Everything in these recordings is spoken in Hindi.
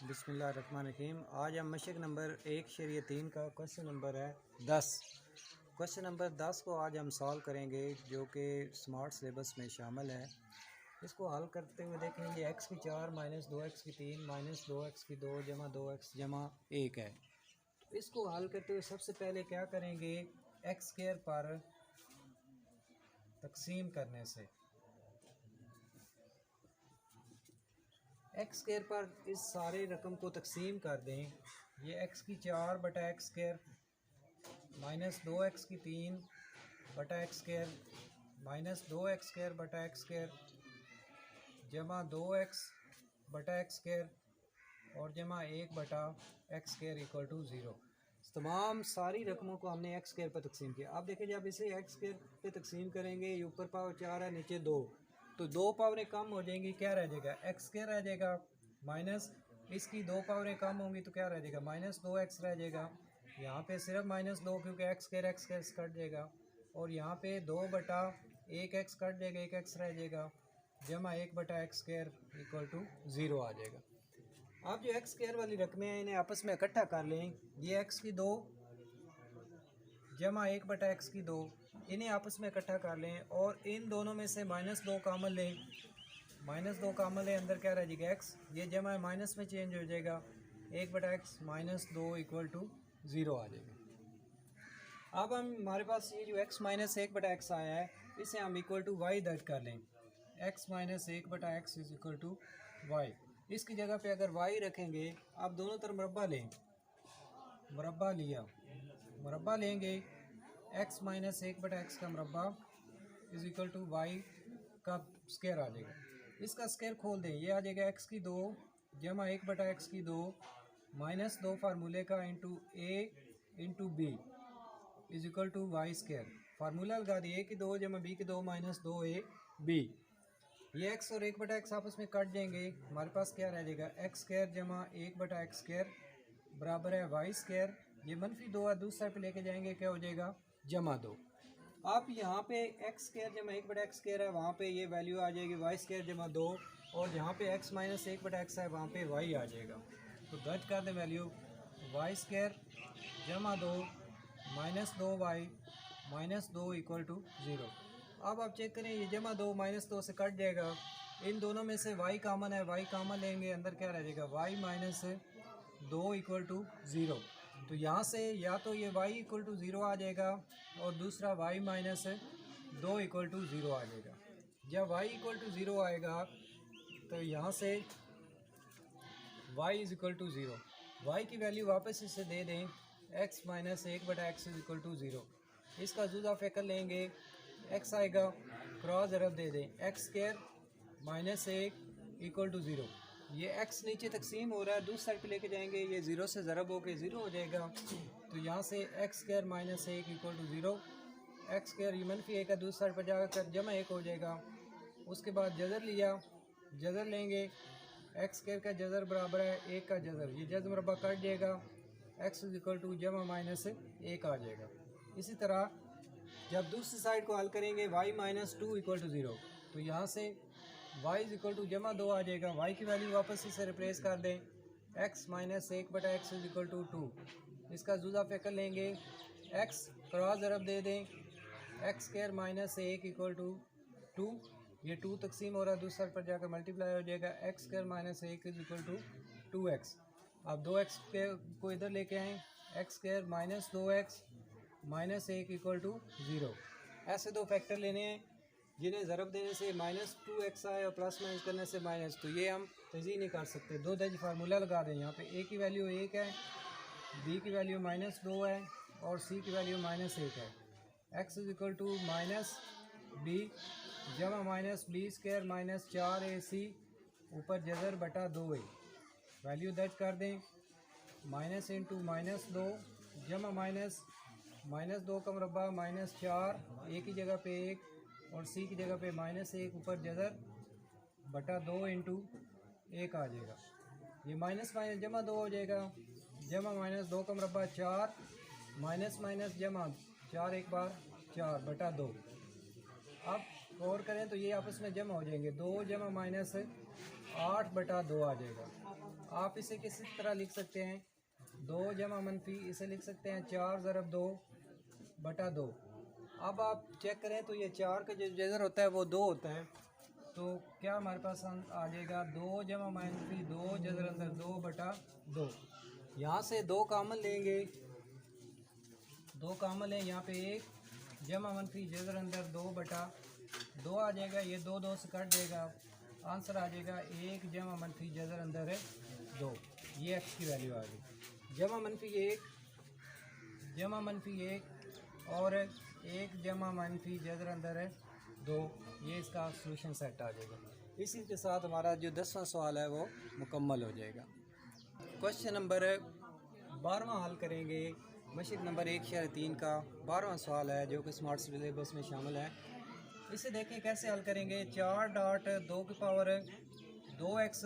बिस्मिल्लाहिर्रहमानिर्रहीम। आज हम मशक नंबर 1/3 का क्वेश्चन नंबर है 10। क्वेश्चन नंबर 10 को आज हम सॉल्व करेंगे, जो कि स्मार्ट सिलेबस में शामिल है। इसको हल करते हुए देखेंगे x की 4 माइनस 2x की 3 माइनस 2x की 2 जमा 2x जमा 1 है। तो इसको हल करते हुए सबसे पहले क्या करेंगे, x स्क्वायर पर तकसीम करने से एक्स स्क्वायर पर इस सारे रकम को तकसीम कर दें। ये x की 4 बटा एक्स स्क्वायर माइनस 2x की 3 बटा x square minus 2x square बटा एक्स स्क्वायर जमा 2x बटा एक्स स्क्वायर और जमा 1 बटा एक्स स्क्वायर इक्वल टू 0। तमाम सारी रकमों को हमने एक्स स्क्वायर पर तकसीम किया। अब देखिए, जब इसे एक्स स्क्वायर पे तकसीम करेंगे, ये ऊपर पावर 4 है, नीचे 2, तो 2 पावरें कम हो जाएंगी, क्या रह जाएगा, एक्स स्क्वायर रह जाएगा। माइनस इसकी 2 पावरें कम होंगी तो क्या रह जाएगा, माइनस 2x रह जाएगा। यहाँ पे सिर्फ माइनस 2, क्योंकि एक्स स्क्वायर कट जाएगा। और यहाँ पे 2 बटा 1x कट जाएगा, 1x रह जाएगा जमा 1 बटा एक्स स्क्वायर इक्वल टू 0 आ जाएगा। आप जो एक्स स्क्वायर वाली रकमें हैं, इन्हें आपस में इकट्ठा कर लें। ये x की 2 जमा 1 बटा एक्स की 2, इन्हें आपस में इकट्ठा कर लें और इन दोनों में से माइनस 2 कामन लें। माइनस 2 कामन लें, अंदर क्या रह जाएगा, x, ये जमा है माइनस में चेंज हो जाएगा, 1 बटा एक्स माइनस 2 इक्वल टू 0 आ जाएगा। अब हम हमारे पास ये जो x माइनस 1 बटा एक्स आया है, इसे हम इक्वल टू y दर्ज कर लें। x माइनस 1 बटा x is equal to y। इसकी जगह पे अगर y रखेंगे, आप दोनों तरफ मुरब्बा लें, मुरब्बा लिया, मुरब्बा लेंगे, x माइनस 1 बटा एक्स का मुरब्बा इज इक्वल टू y का स्क्वायर आ जाएगा। इसका स्क्वायर खोल दें, ये आ जाएगा x की 2 जमा 1 बटा एक्स की 2 माइनस 2 फार्मूले का into a into b is equal to y square. Formula लगा दिए, a की 2 जमा b की 2 माइनस 2ab। ये x और 1 बटा एक्स आपस में कट जाएंगे, हमारे पास क्या रह जाएगा, एक्स स्क्वायर जमा 1 बटा एक्स स्क्वायर बराबर है वाई स्क्वायर। ये मनफी 2 है, दूसरी साइड पे लेके जाएंगे, क्या हो जाएगा, जमा 2। आप यहाँ पे एक्स स्क्वायर जमा 1 बटा एक्स स्क्वायर है, वहाँ पे ये वैल्यू आ जाएगी वाई स्क्वायर जमा 2, और जहाँ पे x माइनस 1 बटा एक्स है, वहाँ पे y आ जाएगा। तो दर्ज कर दें वैल्यू, वाई स्क्वायर जमा 2 minus 2y minus 2 equal to 0। अब आप चेक करें, ये जमा 2 माइनस 2 से कट जाएगा, इन दोनों में से y कामन है, y कामन लेंगे, अंदर क्या रह जाएगा, y माइनस 2 इक्वल टू 0। तो यहाँ से या तो ये y इक्वल टू 0 आ जाएगा और दूसरा y माइनस 2 इक्वल टू 0 आ जाएगा। जब y इक्वल टू 0 आएगा तो यहाँ से y is equal to 0, y की वैल्यू वापस इसे दे दें, x माइनस 1 बटा एक्स इज इक्वल टू 0। इसका जुज़ा फ़ैक्टर लेंगे, x आएगा, क्रॉस ज़रब दे दें, x square minus 1 equal to 0। ये x नीचे तकसीम हो रहा है, दूसरी साइड पे लेके जाएंगे, ये 0 से ज़रब होके 0 हो जाएगा। तो यहाँ से x square minus 1 equal to 0, x square ये मनफी 1 है, दूसरी साइड पर जाकर जमा 1 हो जाएगा। उसके बाद जज़र लिया, जज़र लेंगे, एक्स स्क्वायर का जज़र बराबर है 1 का जज़र, ये जज़र मुरब्बा कट जाएगा, एक्स इज इक्वल टू जमा माइनस 1 आ जाएगा। इसी तरह जब दूसरी साइड को हल करेंगे, y माइनस 2 इक्वल टू 0, तो यहाँ से y इज इक्वल टू जमा 2 आ जाएगा। y की वैल्यू वापस इसे रिप्लेस कर दें, x माइनस 1 बटा एक्स इज इक्वल टू 2। इसका जुज़ा फ़ैक्टर लेंगे, x क्रॉस ज़रब दे दें, x square minus 1 equal to 2, ये 2 तकसीम हो रहा है, दूसरा पर जाकर मल्टीप्लाई हो जाएगा, x square minus 1 is equal to 2x। अब 2x को इधर लेके आएँ, x square minus 2x minus 1 equal to 0। ऐसे दो फैक्टर लेने हैं जिन्हें ज़रब देने से माइनस 2x आए और प्लस माइनस करने से माइनस, तो ये हम तजी नहीं कर सकते। दो दर्ज फार्मूला लगा दें, यहाँ पे a की वैल्यू 1 है, b की वैल्यू माइनस 2 है और c की वैल्यू माइनस 1 है। x is equal to minus b जमा minus b square minus 4ac ऊपर जज़र बटा 2a। वैल्यू दर्ज कर दें, माइनस इंटू माइनस 2 जमा माइनस माइनस 2 का मुरब्बा माइनस 4, a की जगह पे 1 और c की जगह पे माइनस 1 ऊपर जज़र बटा 2 इंटू 1 आ जाएगा। ये माइनस माइनस जमा 2 हो जाएगा, जमा माइनस 2 का मुरब्बा 4 माइनस माइनस जमा 4 एक बार 4 बटा 2। अब गौर करें तो ये आपस में जमा हो जाएंगे, 2 जमा माइनस 8/2 आ जाएगा। आप इसे किस तरह लिख सकते हैं, 2 जमा मनफी, इसे लिख सकते हैं 4 ज़रब 2/2। अब आप चेक करें तो ये 4 का जो जज़र होता है वो 2 होता है, तो क्या हमारे पास आ जाएगा 2 जमा मनफी 2 जज़र अंदर 2/2। यहाँ से 2 कामन लेंगे, 2 कामन लें, यहाँ पे 1 जमा मनफी जज़र अंदर 2/2 आ जाएगा। ये 2 से कट देगा, आंसर आ जाएगा 1 जमा मनफी जज़र अंदर है 2। ये एक्स की वैल्यू आ गई। जमा मनफी 1 जमा मनफी 1 और 1 जमा मनफी जज़र अंदर है 2, ये इसका सोल्यूशन सेट आ जाएगा। इसी के साथ हमारा जो 10वां सवाल है वो मुकम्मल हो जाएगा। क्वेश्चन नंबर 12वां हल करेंगे, मशक नंबर 1/3 का 12वां सवाल है जो कि स्मार्ट सिलेबस में शामिल है। इसे देखें कैसे हल करेंगे। 4.2x (2x),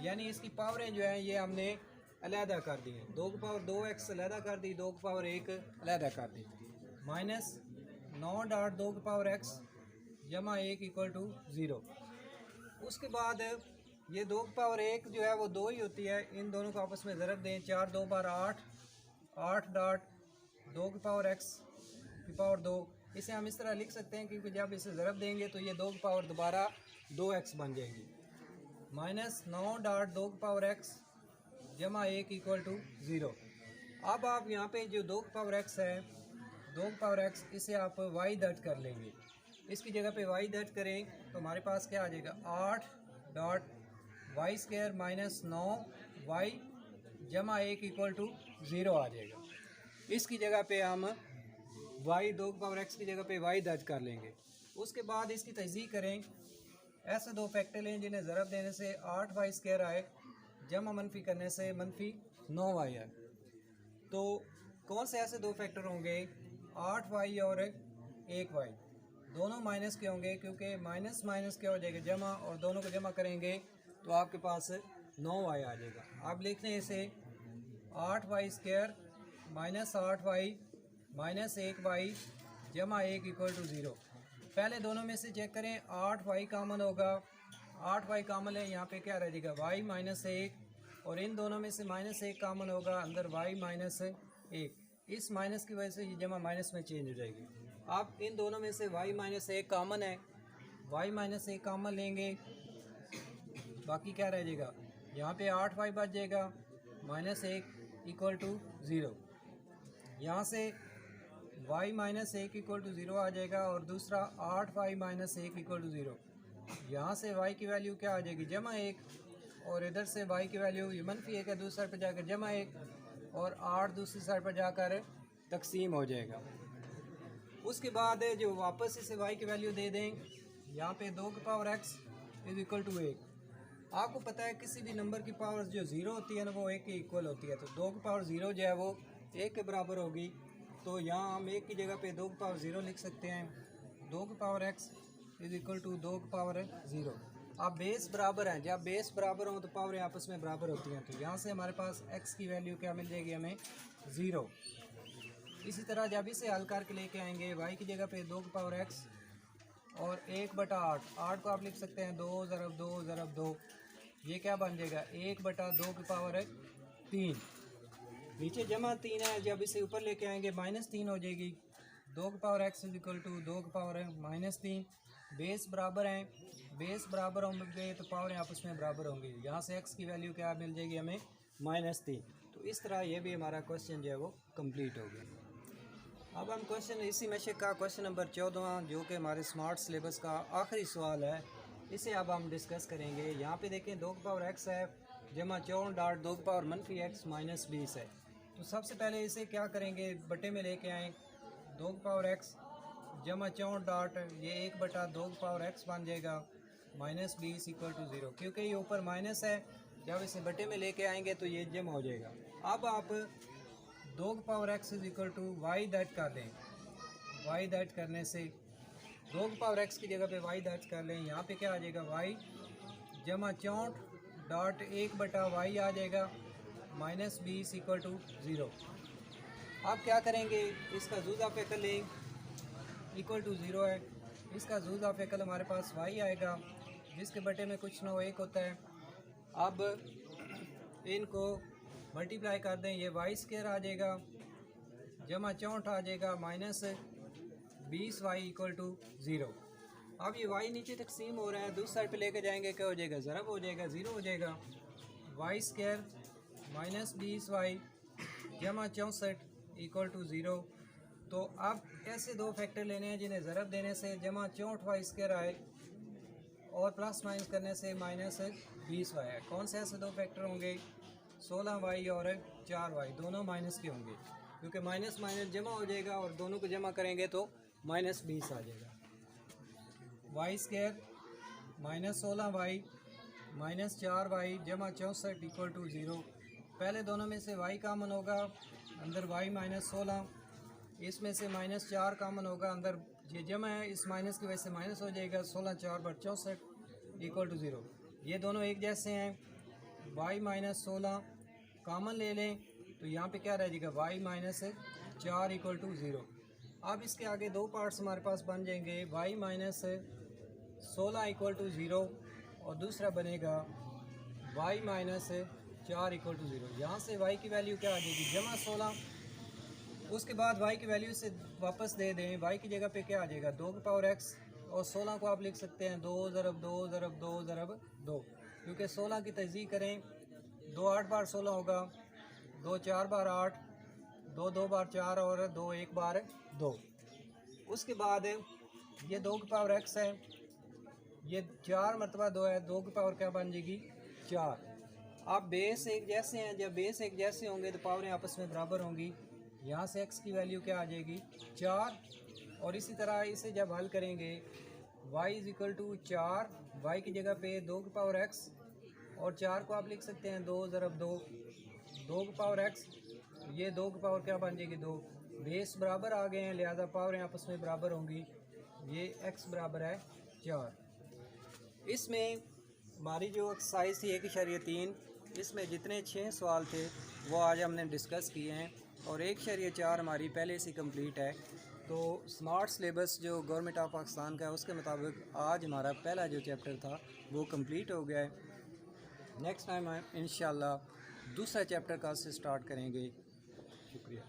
यानी इसकी पावरें जो हैं ये हमने अलहदा कर दी हैं। 2x अलहदा कर दी, 2 अलहदा कर दी, माइनस 9.2x जमा 1 = 0। उसके बाद ये 2 जो है वो 2 ही होती है, इन दोनों को आपस में ज़रब दें। 4 2 बार 8, 8.2x²। इसे हम इस तरह लिख सकते हैं क्योंकि जब इसे ज़रब देंगे तो ये 2 दोबारा 2x बन जाएगी, माइनस 9.2x जमा 1 = 0। अब आप यहाँ पे जो 2x है, 2x, इसे आप y दर्ज कर लेंगे। इसकी जगह पे y दर्ज करें तो हमारे पास क्या आ जाएगा, 8.y² माइनस 9y जमा 1 = 0 आ जाएगा। इसकी जगह पे हम y 2x की जगह पे y दर्ज कर लेंगे। उसके बाद इसकी तजदीद करें। ऐसे 2 फैक्टर लें जिन्हें ज़रब देने से 8y² आए, जमा मनफी करने से मनफी 9y आए। तो कौन से ऐसे 2 फैक्टर होंगे, 8y और 1y, दोनों माइनस के होंगे क्योंकि माइनस माइनस क्या हो जाएगा, जमा, और दोनों को जमा करेंगे तो आपके पास 9y आ जाएगा। आप लिख लें इसे 8y² minus 8y minus 1y जमा 1 = 0। पहले दोनों में से चेक करें, 8y कामन होगा, 8y कामन है, यहाँ पे क्या रह जाएगा y माइनस 1, और इन दोनों में से माइनस 1 कामन होगा, अंदर y माइनस 1। इस माइनस की वजह से ये जमा माइनस में चेंज हो जाएगी। आप इन दोनों में से y माइनस 1 कामन है, y माइनस 1 कामन लेंगे, बाकी क्या रह जाएगा, यहाँ पे 8y बच जाएगा, माइनस 1 = 0। यहाँ से y माइनस 1 = 0 आ जाएगा, और दूसरा 8y माइनस 1 = 0। यहाँ से y की वैल्यू क्या आ जाएगी, जमा 1, और इधर से y की वैल्यू ये मनफी 1 है, दूसरी साइड पर जाकर जमा 1, और 8 दूसरी साइड पर जाकर तकसीम हो जाएगा। उसके बाद जो वापस इसे y की वैल्यू दे दें, यहाँ पे 2x = 1। आपको पता है किसी भी नंबर की पावर जो 0 होती है ना वो 1 के इक्वल होती है, तो 2 जो है वो 1 के बराबर होगी। तो यहाँ हम 1 की जगह पे 2 लिख सकते हैं। 2x = 2 अब बेस बराबर हैं, जब बेस बराबर हो तो पावरें आपस में बराबर होती हैं, तो यहाँ से हमारे पास x की वैल्यू क्या मिल जाएगी, हमें 0। इसी तरह जब इसे हल करके लेके आएंगे, y की जगह पे 2x और 1/8, 8 को आप लिख सकते हैं 2 ज़रब 2 ज़रब 2, ये क्या बन जाएगा 1/2 नीचे जमा 3 है, जब इसे ऊपर लेके आएंगे -3 हो जाएगी। 2x = 2 बेस बराबर हैं, बेस बराबर होंगे तो पावरें आपस में बराबर होंगी। यहाँ से x की वैल्यू क्या मिल जाएगी, हमें -3। तो इस तरह ये भी हमारा क्वेश्चन जो है वो कंप्लीट हो गया। अब हम क्वेश्चन इसी मशक का क्वेश्चन नंबर 14 जो कि हमारे स्मार्ट सिलेबस का आखिरी सवाल है, इसे अब हम डिस्कस करेंगे। यहाँ पे देखें 2x है जमा 4.2x माइनस 20 है। तो सबसे पहले इसे क्या करेंगे, बटे में लेके आएँ। 2x जमा 4 ये 1/2x बन जाएगा, माइनस 20 = 0। क्योंकि ये ऊपर माइनस है, जब इसे बटे में लेके आएंगे तो ये जमा हो जाएगा। अब आप 2x = y दर्ज कर लें। y दर्ज करने से 2x की जगह पे y दर्ज कर लें। यहाँ पे क्या आ जाएगा, y जमा 4.1/y आ जाएगा, माइनस 20 = 0। अब क्या करेंगे, इसका जूज़ा फ़ेकल लें, = 0 है। इसका जूज़ा फ़ेकल हमारे पास y आएगा, जिसके बटे में कुछ ना हो 1 होता है। अब इनको मल्टीप्लाई कर दें, ये वाई स्क्वायर आ जाएगा जमा 64 आ जाएगा माइनस 20y इक्वल टू 0। अब ये y नीचे तकसीम हो रहा है, दूसरी साइड पे लेके जाएंगे, क्या हो जाएगा, ज़रब हो जाएगा, 0 हो जाएगा। वाई स्क्वायर माइनस 20y जमा 64 इक्वल टू 0। तो अब ऐसे दो फैक्टर लेने हैं जिन्हें ज़रब देने से जमा 64y स्क्वायर आए और प्लस माइनस करने से माइनस 20y है। कौन से ऐसे दो फैक्टर होंगे, 16y और 4y, दोनों माइनस के होंगे क्योंकि माइनस माइनस जमा हो जाएगा और दोनों को जमा करेंगे तो माइनस 20 आ जाएगा। Y square minus 16y minus 4y जमा 64 इक्वल टू 0। पहले दोनों में से y कामन होगा, अंदर y माइनस 16, इसमें से माइनस 4 कामन होगा, अंदर ये जमा है, इस माइनस की वजह से माइनस हो जाएगा, 16 4 बट 64 इक्वल टू 0। ये दोनों एक जैसे हैं, y माइनस 16 कामन ले लें तो यहाँ पे क्या रह जाएगा, y माइनस 4 इक्वल टू 0। अब इसके आगे दो पार्ट्स हमारे पास बन जाएंगे, y माइनस 16 इक्वल टू 0 और दूसरा बनेगा y माइनस 4 इक्वल टू 0। यहाँ से y की वैल्यू क्या आ जाएगी, जमा 16, उसके बाद y की वैल्यू से वापस दे दें, y की जगह पे क्या आ जाएगा, 2 की पावर x, और 16 को आप लिख सकते हैं 2 ज़रब 2 ज़रब 2 ज़रब 2, क्योंकि 16 की तज़ीह करें 2 8 बार 16 होगा, 2 4 बार 8, 2 2 बार 4 और 2 1 बार 2। उसके बाद ये 2 की पावर x है, ये 4 मरतबा 2 है, 2 की पावर क्या बन जाएगी 4। अब बेस एक जैसे हैं, जब बेस एक जैसे होंगे तो पावरें आपस में बराबर होंगी। यहाँ से x की वैल्यू क्या आ जाएगी 4, और इसी तरह इसे जब हल करेंगे y is equal to 4, y की जगह पे 2 की पावर x और 4 को आप लिख सकते हैं 2 ज़रब 2, 2 की पावर x, ये 2 की पावर क्या बन जाएगी 2। बेस बराबर आ गए हैं, लिहाजा पावरें आपस में बराबर होंगी। ये x बराबर है 4। इसमें हमारी जो एक्सरसाइज थी 1.3, इसमें जितने 6 सवाल थे वो आज हमने डिस्कस किए हैं और 1.4 हमारी पहले से कंप्लीट है। तो स्मार्ट सिलेबस जो गवर्नमेंट ऑफ पाकिस्तान का है उसके मुताबिक आज हमारा पहला जो चैप्टर था वो कंप्लीट हो गया है। नेक्स्ट टाइम हम इंशाल्लाह दूसरा चैप्टर का से स्टार्ट करेंगे। शुक्रिया।